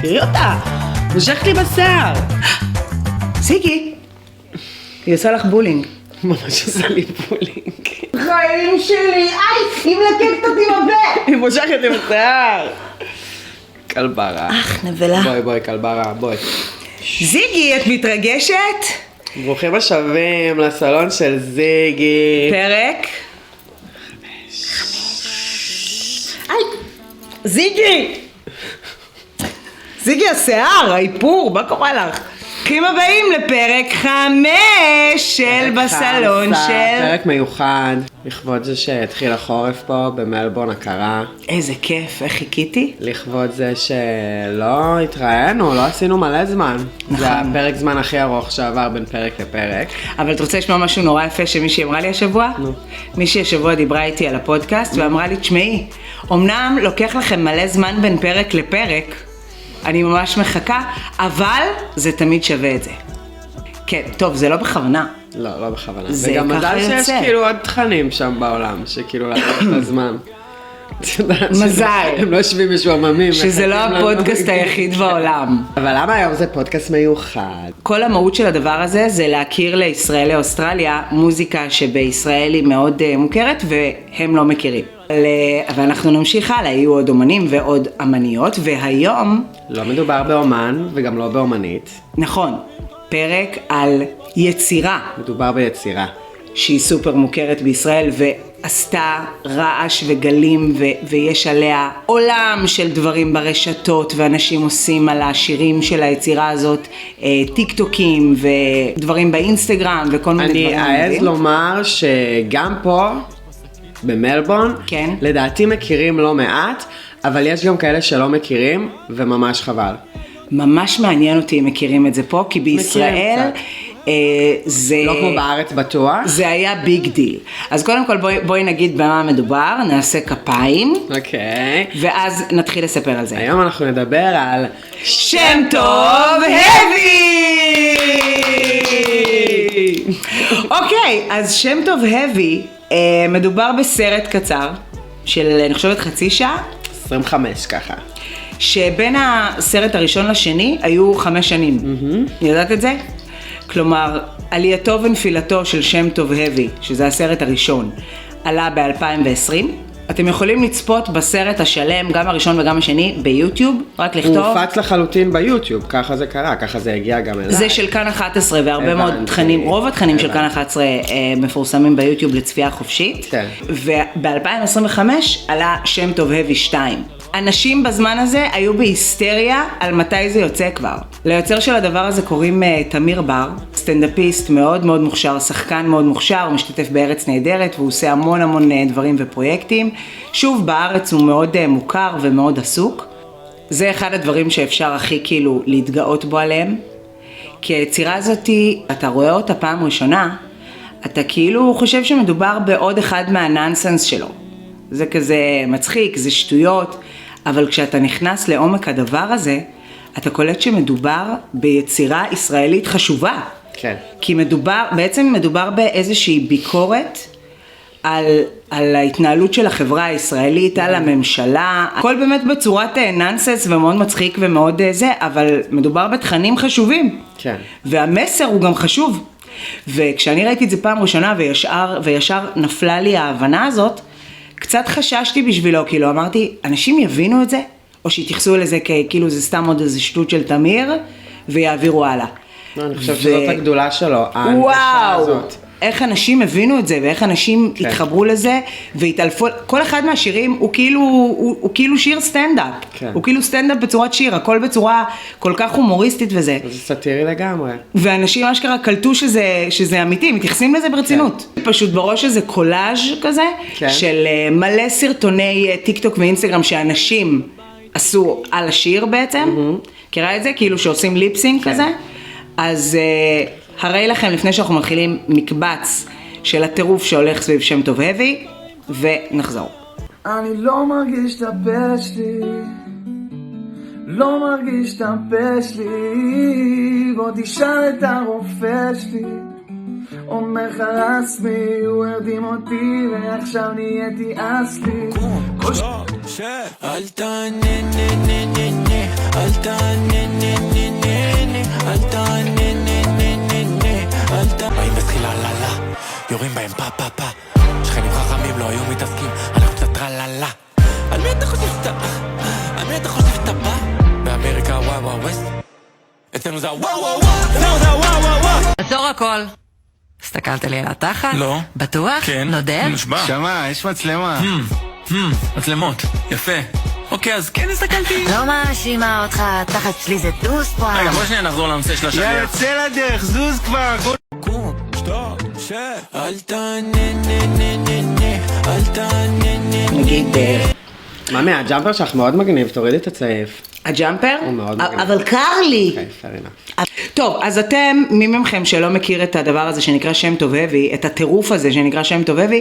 תראי אותה, מושכת לי בשיער. זיגי, היא עושה לך בולינג. ממש עושה לי בולינג. חיים שלי, היא מלקקת אותי בפה. היא מושכת לי בשיער. כלברה. נבלה. בואי, כלברה, בואי. זיגי, את מתרגשת? ברוכים השבים לסלון של זיגי. פרק. זיגי השיער, האיפור, מה קורה לך? ברוכים הבאים לפרק 5 של בסלון של... פרק מיוחד, לכבוד זה שהתחיל החורף פה במלבורן הקרה. איזה כיף, איך חיכיתי? לכבוד זה שלא התראינו, לא עשינו מלא זמן. נכון. זה הפרק זמן הכי ארוך שעבר בין פרק לפרק. אבל את רוצה לשמוע משהו נורא יפה שמישהי אמרה לי השבוע? נו. מישהי השבוע דיברה איתי על הפודקאסט ואמרה לי, תשמעי, אמנם לוקח לכם מלא זמן בין פרק לפרק, אני ממש מחכה, אבל זה תמיד שווה את זה. כן, טוב, זה לא בכוונה. לא בכוונה. זה וגם ככה מזל שיש יוצא. כאילו עוד תכנים שם בעולם, שכאילו לקח את הזמן. מזל. הם לא יושבים משועממים. שזה לא מחכים לנו. הפודקאסט היחיד בעולם. אבל למה היום זה פודקאסט מיוחד? כל המהות של הדבר הזה זה להכיר לישראל לאוסטרליה מוזיקה שבישראל היא מאוד מוכרת והם לא מכירים. ואנחנו נמשיך הלאה, יהיו עוד אומנים ועוד אמניות, והיום... לא מדובר באומן וגם לא באומנית. נכון, פרק על יצירה. מדובר ביצירה. שהיא סופר מוכרת בישראל ועשתה רעש וגלים ויש עליה עולם של דברים ברשתות ואנשים עושים על השירים של היצירה הזאת טיק טוקים ודברים באינסטגרם וכל מיני דברים. אני אעז לומר שגם פה במלבורן, כן. לדעתי מכירים לא מעט, אבל יש גם כאלה שלא מכירים וממש חבל. ממש מעניין אותי אם מכירים את זה פה, כי בישראל זה... לא כמו בארץ בטוח. זה היה ביג דיל. אז קודם כל בואי נגיד במה מדובר, נעשה כפיים. אוקיי. ואז נתחיל לספר על זה. היום אנחנו נדבר על שם טוב הבי! אוקיי, אז שם טוב הבי, מדובר בסרט קצר של אני חושבת חצי שעה. 25 ככה. שבין הסרט הראשון לשני היו 5 שנים. ידעת את זה? כלומר, עלייתו ונפילתו של שם טוב הבי, שזה הסרט הראשון, עלה ב-2020. אתם יכולים לצפות בסרט השלם, גם הראשון וגם השני, ביוטיוב, רק לכתוב. הוא הופץ לחלוטין ביוטיוב, ככה זה קרה, ככה זה הגיע גם אליי. זה של כאן 11 והרבה מאוד תכנים, רוב התכנים של כאן 11 מפורסמים ביוטיוב לצפייה חופשית. כן. וב-2025 עלה שם טוב הבי 2. אנשים בזמן הזה היו בהיסטריה על מתי זה יוצא כבר. ליוצר של הדבר הזה קוראים תמיר בר, סטנדאפיסט מאוד מאוד מוכשר, שחקן מאוד מוכשר, הוא משתתף בארץ נהדרת והוא עושה המון דברים ופרויקטים. שוב, בארץ הוא מאוד מוכר ומאוד עסוק. זה אחד הדברים שאפשר הכי כאילו להתגאות בו עליהם. כי היצירה הזאת, אתה רואה אותה פעם ראשונה, אתה כאילו חושב שמדובר בעוד אחד מהננסנס שלו. זה כזה מצחיק, זה שטויות, אבל כשאתה נכנס לעומק הדבר הזה, אתה קולט שמדובר ביצירה ישראלית חשובה. כן. כי בעצם מדובר באיזושהי ביקורת על ההתנהלות של החברה הישראלית, על הממשלה, הכל באמת בצורת ננסנס ומאוד מצחיק ומאוד זה, אבל מדובר בתכנים חשובים. כן. והמסר הוא גם חשוב. וכשאני ראיתי את זה פעם ראשונה וישר נפלה לי ההבנה הזאת, קצת חששתי בשבילו, כאילו אמרתי, אנשים יבינו את זה? או שיתייחסו לזה כאילו זה סתם עוד איזה שטות של תמיר, ויעבירו הלאה. אני חושב שזאת הגדולה שלו, ההנגשה הזאת. איך אנשים הבינו את זה, ואיך אנשים התחברו לזה, והתעלפו, כל אחד מהשירים הוא כאילו שיר סטנדאפ. כן. הוא כאילו סטנדאפ בצורת שיר, הכל בצורה כל כך הומוריסטית וזה. זה סאטירי לגמרי. ואנשים אשכרה קלטו שזה אמיתי, מתייחסים לזה ברצינות. פשוט בראש איזה קולאז' כזה, של מלא סרטוני טיק טוק ואינסטגרם שאנשים עשו על השיר בעצם. קרא את זה? כאילו שעושים ליפסינג כזה. אז הרי לכם לפני שאנחנו מתחילים מקבץ של הטירוף שהולך סביב שם טוב הבי, ונחזור. אני לא מרגיש את הפה שלי, לא מרגיש את הפה שלי, בוא תשאל את הרופא שלי, אומר חרס בי, הוא הרדים אותי ועכשיו נהייתי אסלי. אל תענה נה נה נה נה, אל תענה נה נה נה נה, אל תענה נה נה נה נה, אל תענה. באים בתחילה ללה, יורים בהם פה פה פה, שכנים חכמים לא היו מתעסקים, אנחנו קצת טרללה. על מי אתה חושב שאתה בא? על מי אתה חושב שאתה בא? באמריקה וואו וואו ווסט, אצלנו זה וואו וואו וואו, אצלנו זה וואו וואו וואו. עצור הכל. הסתכלת לי על התחת? לא. בטוח? כן. נודה? נשבע. שמה, יש מצלמה. מצלמות, יפה. אוקיי, אז כן הסתכלתי. לא מאשימה אותך, התחת שלי זה דוס פה. רגע, בוא שנייה נחזור לנושא של השליח. יאללה, צא לדרך, זוז כבר. קום, שטop, שט. אל תענה נה נה נה נה, אל תענה נה נה. נגיד, ממי, הג'אמפר שלך מאוד מגניב, תורידי את הצעיף. הג'אמפר? הוא מאוד מגניב. אבל קר לי. אוקיי, fair enough. טוב, אז אתם, מי מכם שלא מכיר את הדבר הזה שנקרא שם טובבי, את הטירוף הזה שנקרא שם טובבי,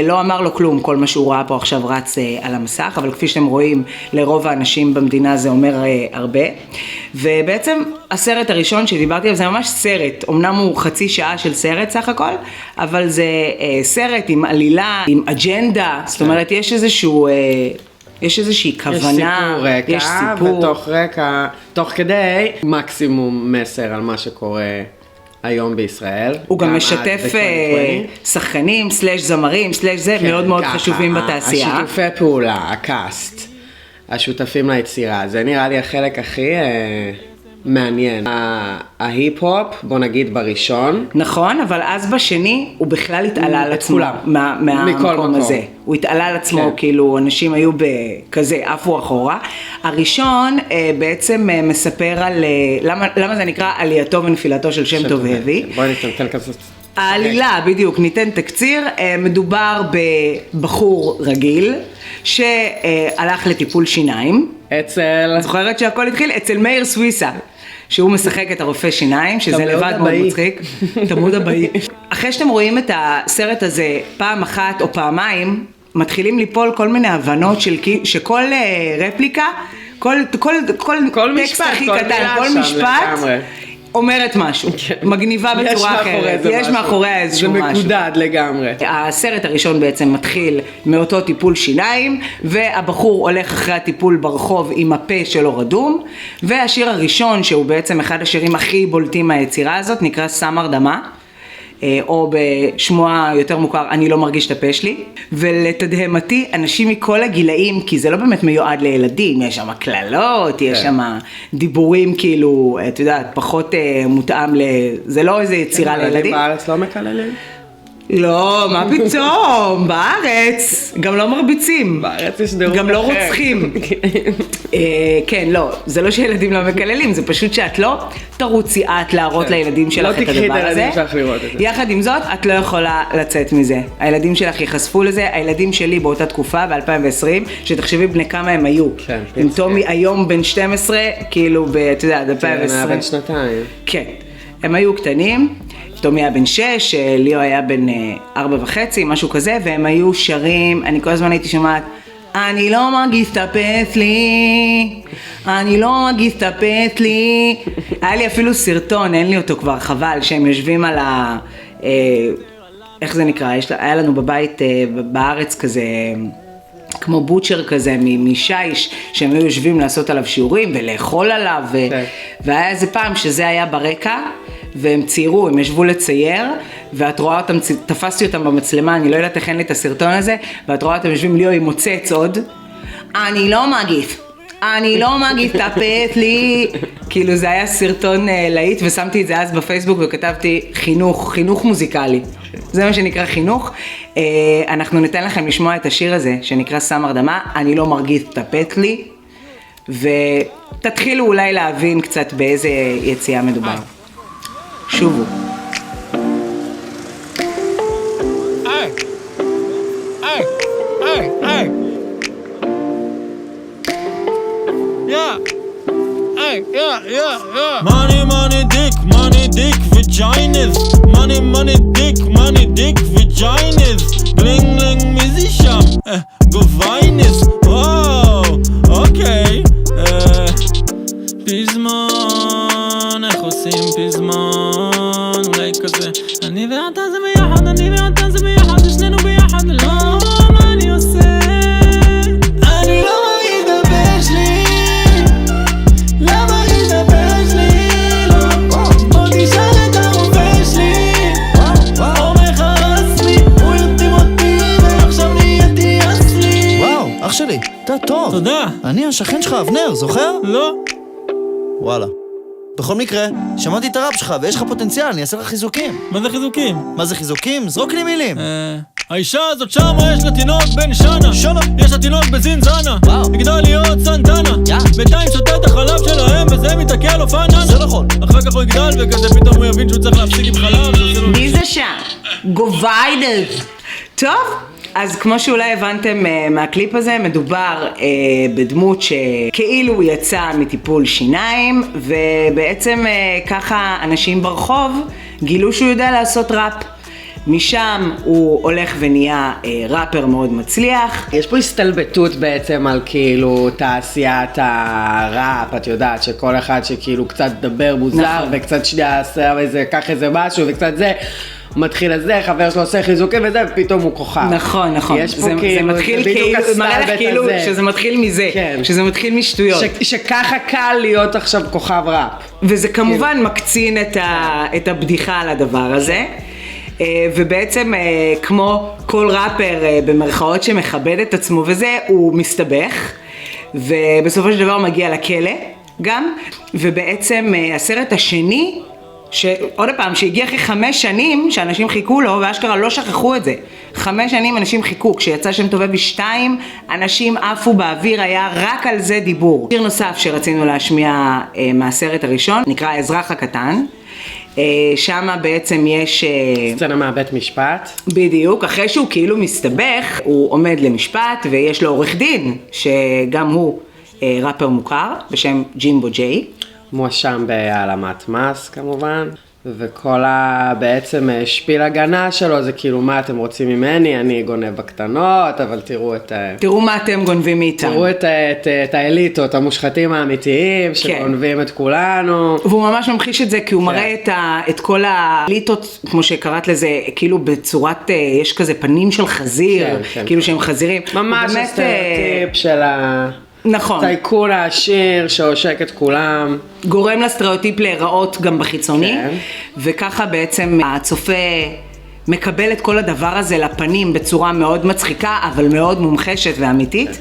לא אמר לו כלום, כל מה שהוא ראה פה עכשיו רץ על המסך, אבל כפי שאתם רואים, לרוב האנשים במדינה זה אומר הרבה. ובעצם הסרט הראשון שדיברתי עליו זה ממש סרט, אמנם הוא חצי שעה של סרט סך הכל, אבל זה סרט עם עלילה, עם אג'נדה, זאת אומרת יש איזשהו... יש איזושהי כוונה, יש סיפור רקע, ותוך רקע, תוך כדי מקסימום מסר על מה שקורה היום בישראל. הוא גם משתף שחקנים, סלש זמרים, סלש זה, מאוד מאוד חשובים בתעשייה. השיתופי פעולה, הקאסט, השותפים ליצירה, זה נראה לי החלק הכי מעניין. ההיפ-הופ, בוא נגיד בראשון. נכון, אבל אז בשני הוא בכלל התעלה על עצמו מהמקום הזה. הוא התעלה על עצמו, כאילו אנשים היו בכזה, עפו אחורה. הראשון בעצם מספר על, למה זה נקרא עלייתו ונפילתו של שם טובבי. בואי ניתן כזה. העלילה, בדיוק, ניתן תקציר, מדובר בבחור רגיל שהלך לטיפול שיניים. זוכרת שהכל התחיל? אצל מאיר סוויסה, שהוא משחק את הרופא שיניים, שזה לבד מאוד מצחיק. תמוד הבאי. אחרי שאתם רואים את הסרט הזה פעם אחת או פעמיים, מתחילים ליפול כל מיני הבנות שכל רפליקה, כל טקסט הכי קטן, כל משפט, אומרת משהו, מגניבה בצורה אחרת, יש מאחוריה איזשהו משהו. זה מקודד לגמרי. הסרט הראשון בעצם מתחיל מאותו טיפול שיניים, והבחור הולך אחרי הטיפול ברחוב עם הפה שלו רדום, והשיר הראשון שהוא בעצם אחד השירים הכי בולטים מהיצירה הזאת, נקרא סם הרדמה, או בשמו היותר מוכר, אני לא מרגיש את הפה שלי. ולתדהמתי, אנשים מכל הגילאים, כי זה לא באמת מיועד לילדים, יש שם כללות, יש שם דיבורים כאילו, את יודעת, פחות מותאם זה לא איזה יצירה לילדים. בארץ לא מקללים? לא, מה פתאום, בארץ, גם לא מרביצים, בארץ יש דירות גם לא רוצחים. כן, לא, זה לא שילדים לא מקללים, זה פשוט שאת לא תרוצי את להראות לילדים שלך את הדבר הזה. לא תקחי את הילדים שלך לראות את זה. יחד עם זאת, את לא יכולה לצאת מזה. הילדים שלך יחשפו לזה, הילדים שלי באותה תקופה, ב-2020, שתחשבי בני כמה הם היו. עם תומי היום בן 12, כאילו, אתה יודע, 2020. היה בן שנתיים. כן, הם היו קטנים. תומי היה בן 6, ליאו היה בן 4.5, משהו כזה, והם היו שרים, אני כל הזמן הייתי שומעת, אני לא מרגיש תפס לי, אני לא מרגיש תפס לי. היה לי אפילו סרטון, אין לי אותו כבר, חבל, שהם יושבים על ה... איך זה נקרא? היה לנו בבית בארץ כזה... כמו בוטשר כזה משיש, שהם היו יושבים לעשות עליו שיעורים ולאכול עליו, והיה איזה פעם שזה היה ברקע, והם ציירו, הם ישבו לצייר, ואת רואה אותם, תפסתי אותם במצלמה, אני לא יודעת איך אין לי את הסרטון הזה, ואת רואה אותם יושבים ליאו עם מוצץ עוד, אני לא מגיף, תפת לי, כאילו זה היה סרטון להיט, ושמתי את זה אז בפייסבוק וכתבתי חינוך מוזיקלי, זה מה שנקרא חינוך. אנחנו ניתן לכם לשמוע את השיר הזה שנקרא סם הרדמה, אני לא מרגיש תפת לי, ותתחילו אולי להבין קצת באיזה יציאה מדובר. שובו. Money dick vaginas, money dick vaginas, bling bling musician, גוויינס, וואו, אוקיי, פזמון, איך עושים פזמון, אולי כזה, אני אתה טוב. תודה. אני השכן שלך, אבנר, זוכר? לא. וואלה. בכל מקרה, שמעתי את הראפ שלך ויש לך פוטנציאל, אני אעשה לך חיזוקים. מה זה חיזוקים? מה זה חיזוקים? זרוק לי מילים. האישה הזאת שמה יש לה תינוק בן שנה. שנה. יש לה תינוק בזינזנה. וואו. יגדל להיות סנטנה. בינתיים שותה את החלב שלהם וזה מתעכל לו פאננה. זה נכון. אחר כך הוא יגדל וכזה פתאום הוא יבין שהוא צריך להפסיק עם חלב. מי זה שם? גוביידל. טוב, אז כמו שאולי הבנתם מהקליפ הזה, מדובר בדמות שכאילו הוא יצא מטיפול שיניים, ובעצם ככה אנשים ברחוב גילו שהוא יודע לעשות ראפ. משם הוא הולך ונהיה ראפר מאוד מצליח. יש פה הסתלבטות בעצם על כאילו תעשיית הראפ, את יודעת שכל אחד שכאילו קצת דבר מוזר, נכון. וקצת שנייה עשה איזה, קח איזה משהו וקצת זה, מתחיל לזה, חבר שלו עושה חיזוקים וזה, ופתאום הוא כוכב. נכון, נכון. יש פה זה כאילו, מתחיל זה בדיוק כאילו, מראה לך הסטלבט כאילו הזה. שזה מתחיל מזה, כן. שזה מתחיל משטויות. שככה קל להיות עכשיו כוכב ראפ. וזה כמובן מקצין את הבדיחה על הדבר הזה. ובעצם כמו כל ראפר במרכאות שמכבד את עצמו וזה, הוא מסתבך, ובסופו של דבר מגיע לכלא גם, ובעצם הסרט השני, שעוד פעם, שהגיע אחרי 5 שנים שאנשים חיכו לו, ואשכרה לא שכחו את זה. 5 שנים אנשים חיכו, כשיצא שם טוב אבי 2, אנשים עפו באוויר, היה רק על זה דיבור. שיר נוסף שרצינו להשמיע מהסרט הראשון, נקרא האזרח הקטן. שם בעצם יש... סצנה מהבית משפט. בדיוק, אחרי שהוא כאילו מסתבך, הוא עומד למשפט ויש לו עורך דין, שגם הוא ראפר מוכר, בשם ג'ימבו ג'יי. מואשם בהעלמת מס כמובן, וכל בעצם שפיל הגנה שלו זה כאילו מה אתם רוצים ממני, אני גונב בקטנות, אבל תראו מה אתם גונבים מאיתנו. תראו את האליטות, המושחתים האמיתיים שגונבים את כולנו. והוא ממש ממחיש את זה כי הוא מראה את כל האליטות, כמו שקראת לזה, כאילו בצורת, יש כזה פנים של חזיר, כאילו שהם חזירים. ממש הסטריאוטיפ של נכון. טייקון העשיר שעושק את כולם. גורם לסטריאוטיפ להיראות גם בחיצוני, כן. וככה בעצם הצופה מקבל את כל הדבר הזה לפנים בצורה מאוד מצחיקה, אבל מאוד מומחשת ואמיתית.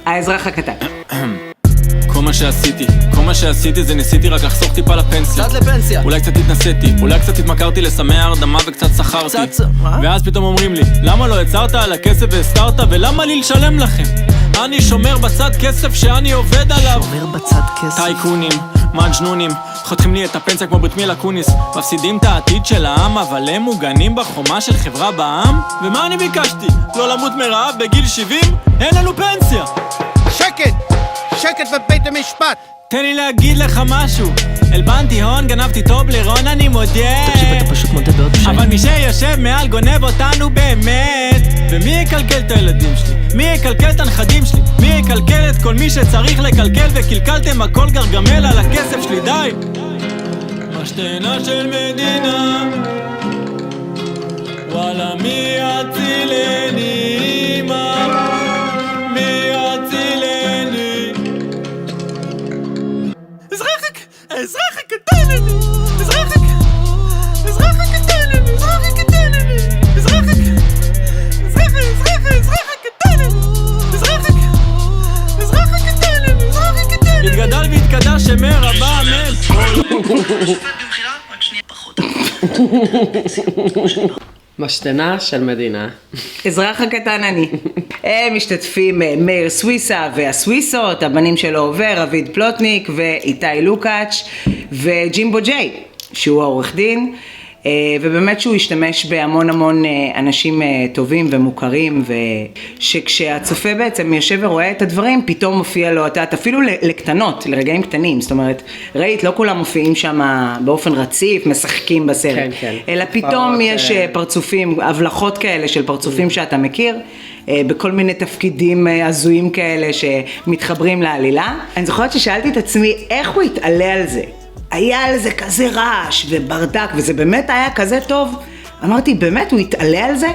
האזרח הקטן. כל מה שעשיתי זה ניסיתי רק לחסוך טיפה לפנסיה. קצת לפנסיה. אולי קצת התנסיתי, אולי קצת התמכרתי לסמי הרדמה וקצת שכרתי. ואז פתאום אומרים לי, למה לא יצרת על הכסף והסתרת ולמה לי לשלם לכם? אני שומר בצד כסף שאני עובד עליו. שומר בצד כסף. טייקונים, מג'נונים, חותכים לי את הפנסיה כמו ברית מילה קוניס. מפסידים את העתיד של העם, אבל הם מוגנים בחומה של חברה בעם? ומה אני ביקשתי? לא למות מרעב בגיל 70? אין לנו פנסיה! שקט בבית המשפט. תן לי להגיד לך משהו. אלבנתי הון, גנבתי טובלרון, אני מודה. תקשיב, אתה פשוט מודה בעוד בשם. אבל מי שיושב מעל גונב אותנו באמת. ומי יקלקל את הילדים שלי? מי יקלקל את הנכדים שלי? מי יקלקל את כל מי שצריך לקלקל? וקלקלתם הכל גרגמל על הכסף שלי, די! משתנה של מדינה, וואלה מי יצילני אמא, מי יצילני? אזרח הקטן אני, אזרח הקטן אני, אזרח הקטן אני, אזרח הקטן אני, התגדל והתקדש שמר הבא אמן. משתנה של מדינה. אזרח הקטן אני. הם משתתפים מאיר סוויסה והסוויסות, הבנים שלו עובר, אביד פלוטניק ואיתי לוקאץ' וג'ימבו ג'יי, שהוא העורך דין, ובאמת שהוא השתמש בהמון אנשים טובים ומוכרים, ושכשהצופה בעצם יושב ורואה את הדברים, פתאום מופיע לו, אפילו לקטנות, לרגעים קטנים, זאת אומרת, ראית, לא כולם מופיעים שם באופן רציף, משחקים בסרט, כן, כן. אלא פתאום יש פרצופים, הבלחות כאלה של פרצופים שאתה מכיר, בכל מיני תפקידים הזויים כאלה שמתחברים לעלילה. אני זוכרת ששאלתי את עצמי, איך הוא התעלה על זה? היה על זה כזה רעש וברדק, וזה באמת היה כזה טוב. אמרתי, באמת, הוא יתעלה על זה?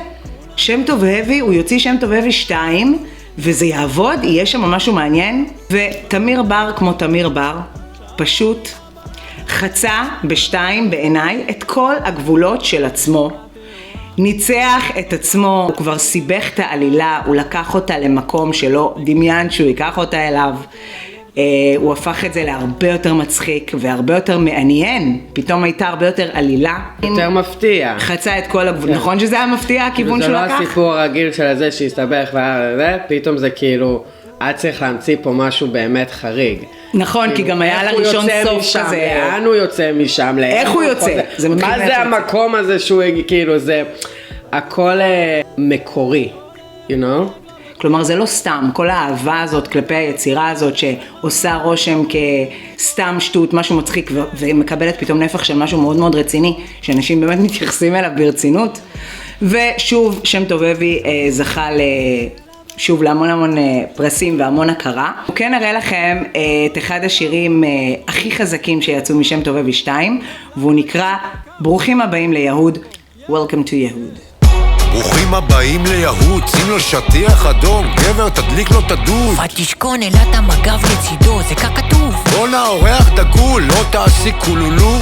שם טוב heavy, הוא יוציא שם טוב heavy 2, וזה יעבוד, יהיה שם משהו מעניין. ותמיר בר כמו תמיר בר, פשוט חצה ב2 בעיניי את כל הגבולות של עצמו. ניצח את עצמו, הוא כבר סיבך את העלילה, הוא לקח אותה למקום שלא דמיין שהוא ייקח אותה אליו. הוא הפך את זה להרבה יותר מצחיק והרבה יותר מעניין, פתאום הייתה הרבה יותר עלילה. יותר מפתיע. חצה את כל הגבול, נכון שזה היה מפתיע הכיוון שהוא לקח? זה לא הסיפור הרגיל של זה שהסתבך וזה, פתאום זה כאילו, היה צריך להמציא פה משהו באמת חריג. נכון, כי גם היה לראשון סוף כזה. לאן הוא יוצא משם? איך הוא יוצא? מה זה המקום הזה שהוא כאילו, זה הכל מקורי, you know? כלומר זה לא סתם, כל האהבה הזאת כלפי היצירה הזאת שעושה רושם כסתם שטות, משהו מצחיק ומקבלת פתאום נפח של משהו מאוד מאוד רציני, שאנשים באמת מתייחסים אליו ברצינות. ושוב, שם טוב אבי זכה שוב להמון המון פרסים והמון הכרה. הוא כן נראה לכם את אחד השירים הכי חזקים שיצאו משם טוב אבי 2, והוא נקרא ברוכים הבאים ליהוד, Welcome to יהוד. ברוכים הבאים ליהוד, שים לו שטיח אדום, גבר תדליק לו את הדוד. ותשכון אלת המגב לצידו, זה כך כתוב. בונה אורח דגול, לא תעשי כולולו.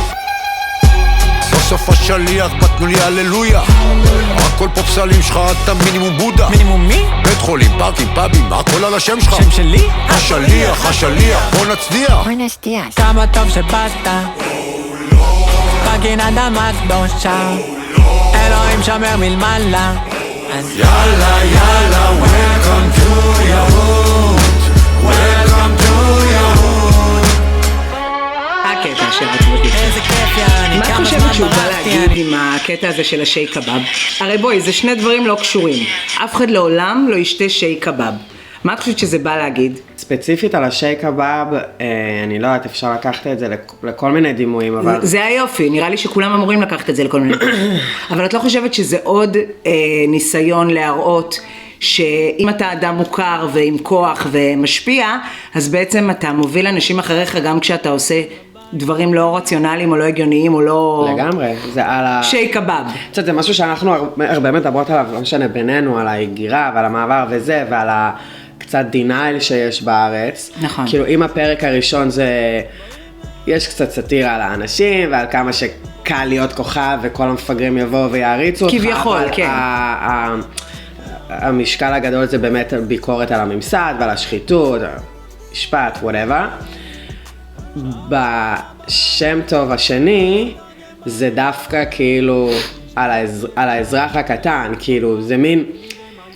סוף סוף השליח, בתנו לי הללויה. הכל פה פסלים שלך, אתה מינימום בודה. מינימום מי? בית חולים, פארקים, פאבים, הכל על השם שלך. שם שלי? השליח, השליח, בוא נצדיע. בואי נשתיע. כמה טוב שבאת בגינת הקדושה, אלוהים שומר מלמעלה. יאללה יאללה, welcome to יהוד, welcome to יהוד. הקטע שרציתי. איזה כיף יעני, מה את כמה חושבת זמן שהוא בא ברחתי להגיד אני. עם הקטע הזה של השי קבב? הרי בואי, זה שני דברים לא קשורים. אף אחד לעולם לא ישתה שי קבב. מה את חושבת שזה בא להגיד? ספציפית על השי קבב, אני לא יודעת, אפשר לקחת את זה לכל מיני דימויים, אבל... זה היופי, נראה לי שכולם אמורים לקחת את זה לכל מיני דימויים. אבל את לא חושבת שזה עוד ניסיון להראות שאם אתה אדם מוכר ועם כוח ומשפיע, אז בעצם אתה מוביל אנשים אחריך גם כשאתה עושה דברים לא רציונליים או לא הגיוניים או לא... לגמרי, זה על ה... שי קבב. קצת, זה משהו שאנחנו הרבה מדברות עליו, לא משנה בינינו, על ההגירה ועל המעבר וזה, ועל קצת דינייל שיש בארץ. נכון. כאילו, אם הפרק הראשון זה... יש קצת סטירה על האנשים, ועל כמה שקל להיות כוכב, וכל המפגרים יבואו ויעריצו אותך. כביכול, כן. המשקל הגדול זה באמת ביקורת על הממסד, ועל השחיתות, משפט, whatever. בשם טוב השני, זה דווקא כאילו על האזרח הקטן, כאילו, זה מין...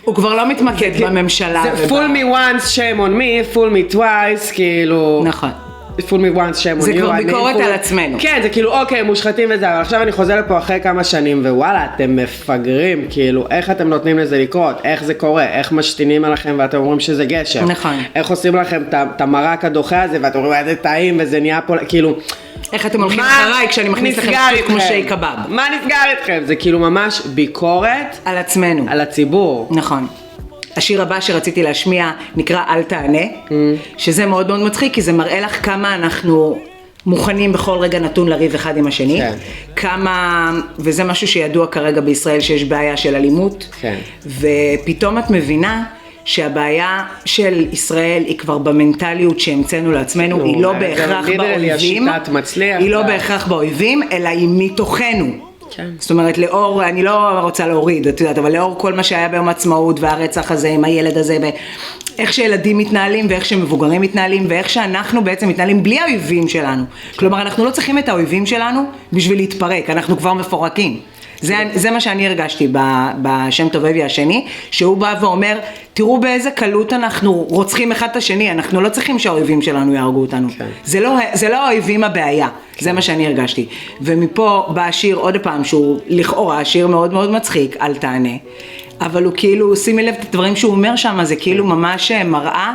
הוא כבר לא מתמקד בממשלה. זה fool me once, shame on me, fool me twice, כאילו... נכון. fool me once, shame on you. זה כבר ביקורת על עצמנו. כן, זה כאילו, אוקיי, מושחתים וזה, אבל עכשיו אני חוזר לפה אחרי כמה שנים, ווואלה, אתם מפגרים, כאילו, איך אתם נותנים לזה לקרות, איך זה קורה, איך משתינים עליכם ואתם אומרים שזה גשם. נכון. איך עושים לכם את המרק הדוחה הזה, ואתם אומרים, איזה טעים, וזה נהיה פה, כאילו... איך אתם הולכים אחריי כשאני מכניס לכם שטות כמו שי קבב? מה נסגר איתכם? זה כאילו ממש ביקורת על עצמנו. על הציבור. נכון. השיר הבא שרציתי להשמיע נקרא אל תענה, שזה מאוד מאוד מצחיק, כי זה מראה לך כמה אנחנו מוכנים בכל רגע נתון לריב אחד עם השני. כן. כמה, וזה משהו שידוע כרגע בישראל שיש בעיה של אלימות. כן. ופתאום את מבינה שהבעיה של ישראל היא כבר במנטליות שהמצאנו לעצמנו, היא לא בהכרח באויבים, היא לא בהכרח באויבים, אלא היא מתוכנו. כן. זאת אומרת, לאור, אני לא רוצה להוריד, את יודעת, אבל לאור כל מה שהיה ביום העצמאות והרצח הזה עם הילד הזה, ואיך שילדים מתנהלים ואיך שמבוגרים מתנהלים ואיך שאנחנו בעצם מתנהלים בלי האויבים שלנו. כלומר, אנחנו לא צריכים את האויבים שלנו בשביל להתפרק, אנחנו כבר מפורקים. זה מה שאני הרגשתי בשם טוב אבי השני, שהוא בא ואומר, תראו באיזה קלות אנחנו רוצחים אחד את השני, אנחנו לא צריכים שהאויבים שלנו יהרגו אותנו. כן. זה לא האויבים הבעיה, כן. זה מה שאני הרגשתי. ומפה בא השיר עוד פעם, שהוא לכאורה שיר מאוד מאוד מצחיק, אל תענה. אבל הוא כאילו, שימי לב את הדברים שהוא אומר שם, זה כאילו ממש מראה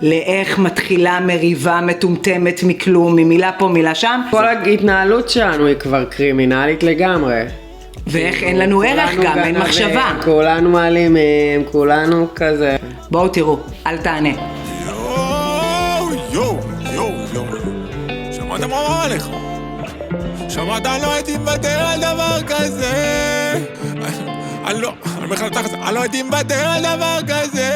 לאיך מתחילה מריבה מטומטמת מכלום, ממילה פה מילה שם. כל ההתנהלות שלנו היא כבר קרימינלית לגמרי. ואיך אין לנו ערך גם, אין מחשבה. כולנו מעלימים, כולנו כזה. בואו תראו, אל תענה. יואו, שמעת מה אמר עליך? שמעת, אני לא הייתי מוותר על דבר כזה. אני לא הייתי מוותר על דבר כזה.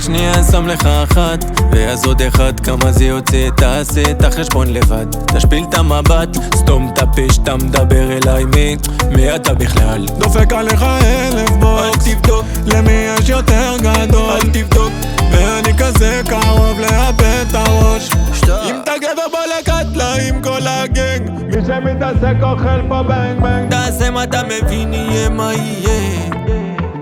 רק שנייה שם לך אחת, ואז עוד אחד, כמה זה יוצא, תעשה את החשבון לבד. תשפיל את המבט, סתום את הפה שאתה מדבר אליי, מי אתה בכלל? דופק עליך 1000 בוקס, אל תבדוק למי יש יותר גדול, אל תבדוק, ואני כזה קרוב לאבד את הראש. אם אתה גבר בוא לקטלה עם כל הגנג, מי שמתעסק אוכל פה בנג בנג. תעשה מה אתה מבין, יהיה מה יהיה.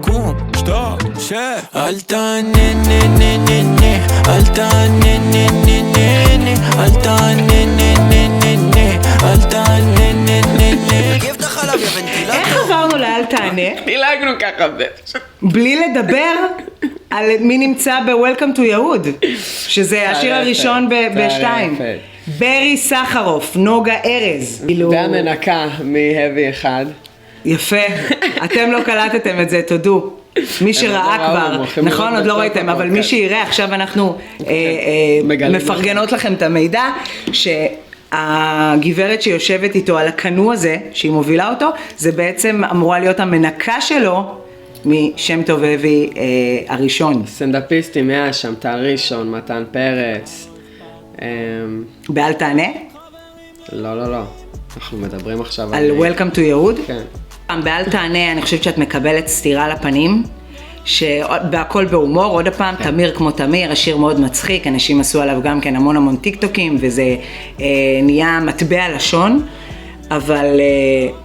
קום, שתוק, שב. אל תענה נה נה נה נה, אל תענה נה נה נה נה, אל תענה נה נה נה נה, אל תענה נה נה נה. תגיב את החלב, יא ונטילטור. איך עברנו לאל תענה? דילגנו ככה בלי לדבר על מי נמצא ב-Welcome to יהוד, שזה השיר הראשון בשתיים. ברי סחרוף, נוגה ארז. והמנקה מהבי אחד. יפה, אתם לא קלטתם את זה, תודו. מי שראה כבר, נכון, עוד לא ראיתם, אבל מי שיראה, עכשיו אנחנו מפרגנות לכם את המידע, שהגברת שיושבת איתו על הקנו הזה, שהיא מובילה אותו, זה בעצם אמורה להיות המנקה שלו, משם טוב אבי הראשון. סטנדאפיסטים היה שם, טל ראשון, מתן פרץ. באל תענה? לא. אנחנו מדברים עכשיו על Welcome to יהוד? כן. באל תענה, אני חושבת שאת מקבלת סתירה לפנים, שהכל בהומור, עוד הפעם, תמיר כמו תמיר, השיר מאוד מצחיק, אנשים עשו עליו גם כן המון טיקטוקים, וזה נהיה מטבע לשון, אבל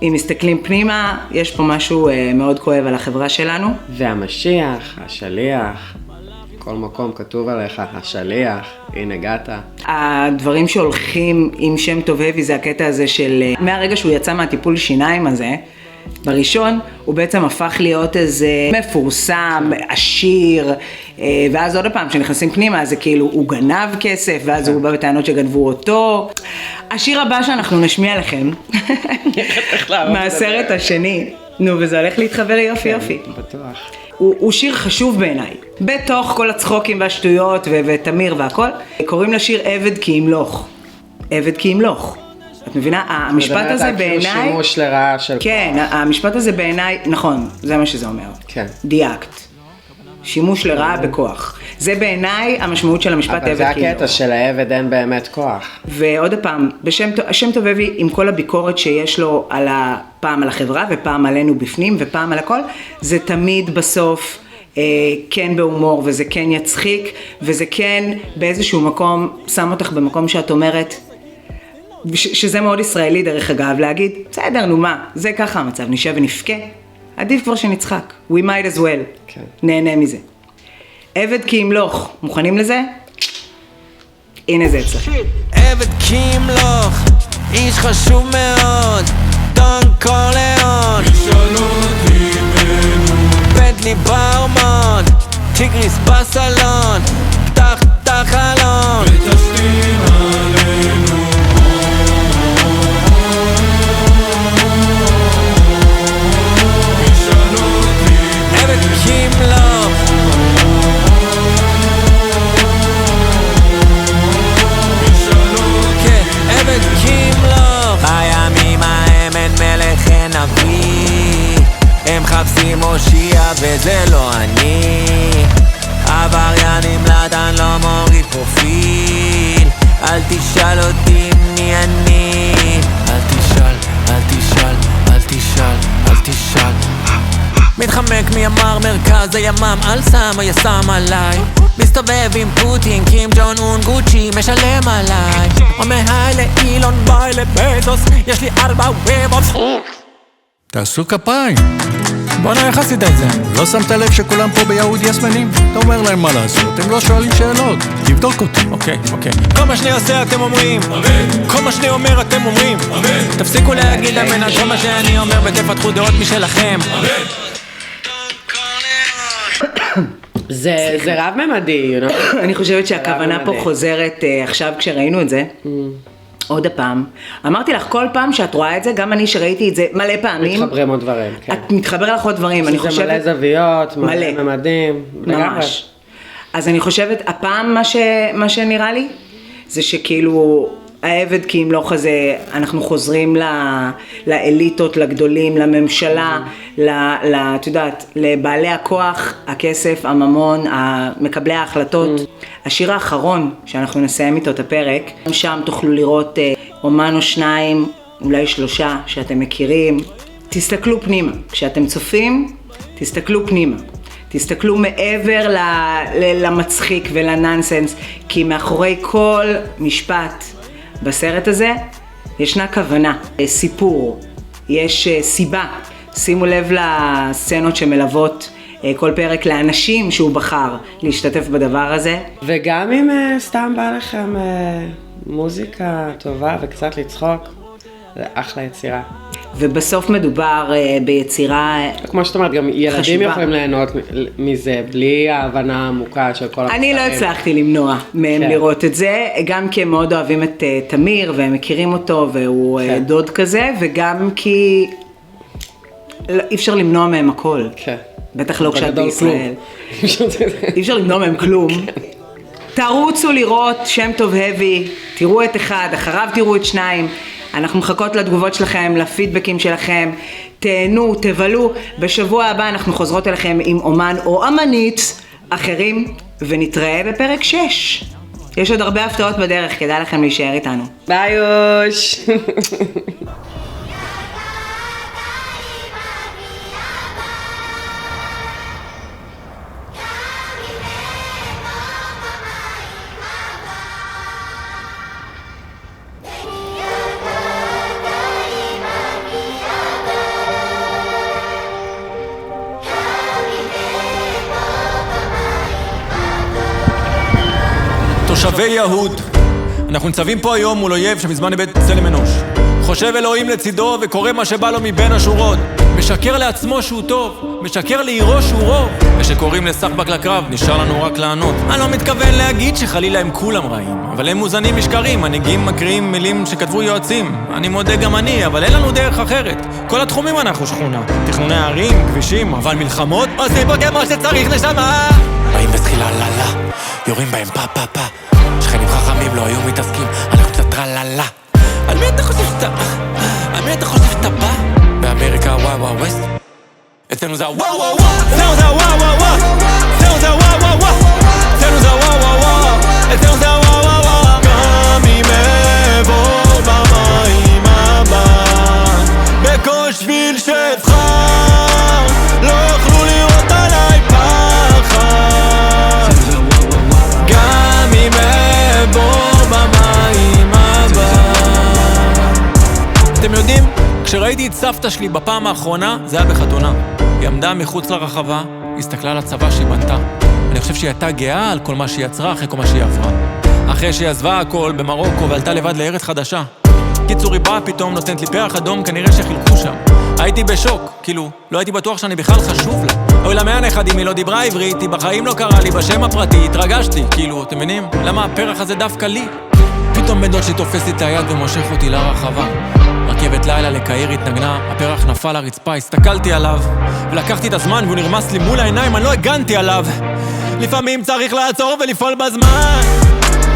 אם מסתכלים פנימה, יש פה משהו מאוד כואב על החברה שלנו. והמשיח, השליח, כל מקום כתוב עליך, השליח, הנה הגעת. הדברים שהולכים עם שם טוב אבי זה הקטע הזה של, מהרגע שהוא יצא מהטיפול שיניים הזה, בראשון הוא בעצם הפך להיות איזה מפורסם, עשיר, ואז עוד הפעם כשנכנסים פנימה זה כאילו הוא גנב כסף, ואז הוא בא בטענות שגנבו אותו. השיר הבא שאנחנו נשמיע לכם, מהסרט השני, נו וזה הולך להתחבר יופי. בטוח. הוא שיר חשוב בעיניי, בתוך כל הצחוקים והשטויות ותמיר והכל, קוראים לשיר עבד כי ימלוך. עבד כי ימלוך. את מבינה? המשפט הזה בעיניי... שימוש לרעה של... כן, המשפט הזה בעיניי, נכון, זה מה שזה אומר. כן. דייקת. שימוש לרעה בכוח. זה בעיניי המשמעות של המשפט עבד כי ימלוך. אבל זה הקטע של העבד אין באמת כוח. ועוד הפעם, שם טוב אבי, עם כל הביקורת שיש לו פעם על החברה ופעם עלינו בפנים ופעם על הכל, זה תמיד בסוף כן בהומור וזה כן יצחיק וזה כן באיזשהו מקום שם אותך במקום שאת אומרת, שזה מאוד ישראלי דרך אגב, להגיד, בסדר, נו מה, זה ככה המצב, נשב ונפקה, עדיף כבר שנצחק, we might as well, כן. נהנה מזה. עבד כי ימלוך, מוכנים לזה? הנה זה אצלכם. עבד כי ימלוך, איש חשוב מאוד, דון קורליאון, בנטלי בארמון, טיגריס בסלון, פתח חלון ותשתין עלינו. עבד כי ימלוך, כן, עבד כי ימלוך. בימים ההם אין מלך אין נביא, הם מחפשים מושיע וזה לא אני, עבריין עם לדן לא מוריד פרופיל, אל תשאל אותי מי אני, אל תשאל מתחמק מי אמר מרכז הימם על סם היסם עליי, מסתובב עם פוטין קים ג'ון און גוצ'י משלם עליי, אומר היי לאילון ביי לבזוס יש לי 4 וובוס. תעשו כפיים. בוא'נה, איך עשית את זה? לא שמת לב שכולם פה ביהוד יסמנים? אתה אומר להם מה לעשות, הם לא שואלים שאלות. תבדוק אותי. אוקיי. כל מה שאני עושה אתם אומרים כל מה שאני אומר אתם אומרים תפסיקו להגיד למנה כל מה שאני אומר ותפתחו דעות משלכם. זה רב ממדי, you know? אני חושבת שהכוונה פה חוזרת עכשיו כשראינו את זה. עוד הפעם, אמרתי לך כל פעם שאת רואה את זה, גם אני שראיתי את זה מלא פעמים. מתחברים עוד דברים, כן. את מתחבר לך עוד דברים, אני חושבת. זה מלא זוויות, מלא ממדים. ממש. אז אני חושבת, הפעם מה שנראה לי, זה שכאילו, העבד כי אם לא כזה, אנחנו חוזרים לאליטות, לגדולים, לממשלה, את יודעת, לבעלי הכוח, הכסף, הממון, מקבלי ההחלטות. השיר האחרון, שאנחנו נסיים איתו את הפרק, שם תוכלו לראות אומן או שניים, אולי 3 שאתם מכירים. תסתכלו פנימה, כשאתם צופים, תסתכלו פנימה. תסתכלו מעבר למצחיק ולננסנס, כי מאחורי כל משפט בסרט הזה ישנה כוונה, סיפור, יש סיבה. שימו לב לסצנות שמלוות כל פרק לאנשים שהוא בחר להשתתף בדבר הזה. וגם אם סתם בא לכם מוזיקה טובה וקצת לצחוק, זה אחלה יצירה. ובסוף מדובר ביצירה חשובה. כמו שאת אומרת, גם ילדים יכולים ליהנות מזה, בלי ההבנה העמוקה של כל הפסרים. אני לא הצלחתי למנוע מהם לראות את זה, גם כי הם מאוד אוהבים את תמיר, והם מכירים אותו, והוא דוד כזה, וגם כי אי אפשר למנוע מהם הכל. כן. בטח לא כשאת בישראל. אי אפשר למנוע מהם כלום. תרוצו לראות שם טוב heavy, תראו את 1, אחריו תראו את 2. אנחנו מחכות לתגובות שלכם, לפידבקים שלכם, תהנו, תבלו. בשבוע הבא אנחנו חוזרות אליכם עם אומן או אמנית אחרים, ונתראה בפרק 6. יש עוד הרבה הפתעות בדרך, כדאי לכם להישאר איתנו. ביי יוש! תושבי יהוד, אנחנו ניצבים פה היום מול אויב שמזמן איבד צלם אנוש. חושב אלוהים לצידו וקורא מה שבא לו מבין השורות. משקר לעצמו שהוא טוב, משקר לעירו שהוא רוב. ושקוראים לסחבק לקרב, נשאר לנו רק לענות. אני לא מתכוון להגיד שחלילה הם כולם רעים, אבל הם מוזנים משקרים, מנהיגים מקריאים מילים שכתבו יועצים. אני מודה גם אני, אבל אין לנו דרך אחרת. כל התחומים אנחנו שכונה, תכנוני ערים, כבישים, אבל מלחמות עושים פה כמו שצריך לשמה. באים בסחילה ללה, יורים בהם פה פה פה. שכנים חכמים לא היו מתעסקים, אנחנו קצת טרללה. על מי אתה חושב שאתה בא? באמריקה וואו וואו ווסט, אצלנו זה וואו וואו וואו, אצלנו זה וואו וואו וואו, אצלנו זה וואו וואו וואו, אצלנו זה וואו וואו וואו, אצלנו זה וואו וואו וואו. גם אם אבור במים הבא, בכל שביל שאבחר, לא יוכלו לראות עליי פחד. גם אם אבור במים הבא. אתם יודעים, כשראיתי את סבתא שלי בפעם האחרונה, זה היה בחתונה. היא עמדה מחוץ לרחבה, הסתכלה על הצבא שהיא בנתה. אני חושב שהיא הייתה גאה על כל מה שהיא יצרה אחרי כל מה שהיא עברה. אחרי שהיא עזבה הכל במרוקו ועלתה לבד לארץ חדשה. קיצור, היא באה פתאום, נותנת לי פרח אדום, כנראה שחילקו שם. הייתי בשוק, כאילו, לא הייתי בטוח שאני בכלל חשוב לה. אוי למען אחד, אם היא לא דיברה עברית, היא בחיים לא קראה לי בשם הפרטי, התרגשתי. כאילו, אתם מבינים? למה הפרח הזה דווקא לי? פתאום בן דוד שלי תופס לי את היד ומושך אותי לרחבה. רכבת לילה לקהיר התנגנה, הפרח נפל לרצפה, הסתכלתי עליו ולקחתי את הזמן והוא נרמס לי מול העיניים, אני לא הגנתי עליו. לפעמים צריך לעצור ולפעול בזמן,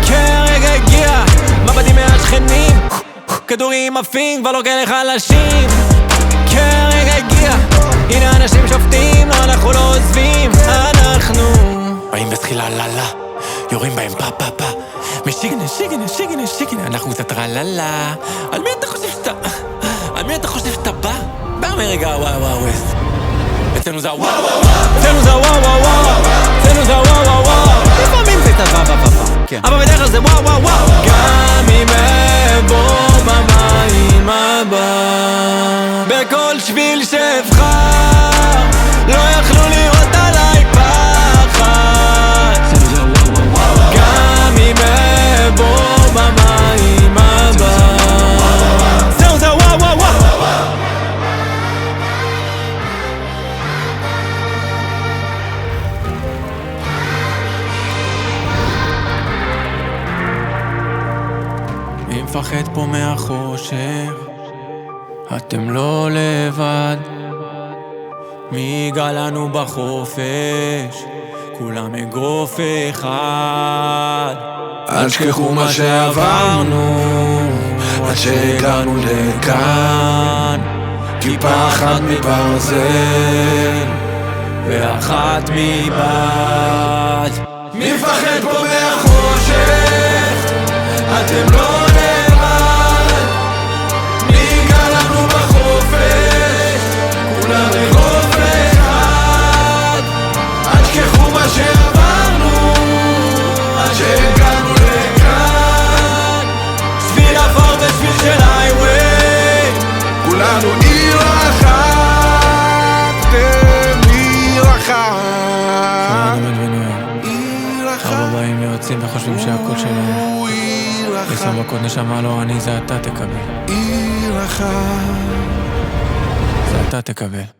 כי הרגע הגיע, מבטים מהשכנים, כדורים עפים כבר לא כאלה חלשים. כי הרגע הגיע, הנה אנשים שופטים, לא אנחנו לא עוזבים, אנחנו באים בסחילה ללה, יורים בהם פה פה פה. משיגנה, שיגנה, שיגנה, שיגנה, אנחנו קצת טרללה. על מי אתה חושב שאתה בא? באמריקה וואו וואו ווסט, אצלנו זה וואו וואו וואו, אצלנו זה וואו וואו וואו, אצלנו זה וואו וואו וואו. לפעמים זה קצת וואו, אבל בדרך כלל זה וואו וואו וואו. גם אם אבור במים הבא, בכל שביל שאבחר, לא יכלו לראות עליי פחד. גם אם אבור במים הבא, זהו זה וואו וואו וואו. מי מפחד פה מהחושך? אתם לא לבד. מי יגע לנו בחופש? כולם אגרוף אחד. אל תשכחו מה שעברנו עד שהגענו לכאן, כיפה אחת מברזל ואחת מבד. מי מפחד פה מהחושך? אתם לא לבד. מי ייגע לנו בחופש? כולם רחוב אחד. אל תשכחו מה שעברנו עד שהגענו לכאן, שביל עפר ושביל של היווי, כולנו עיר אחת, עיר אחת. עיר אחת. ארבע באים ויוצאים וחושבים שהכל שלנו. יש מכות נשמה לא אני, זה אתה תקבל. עיר אחת. זה אתה תקבל.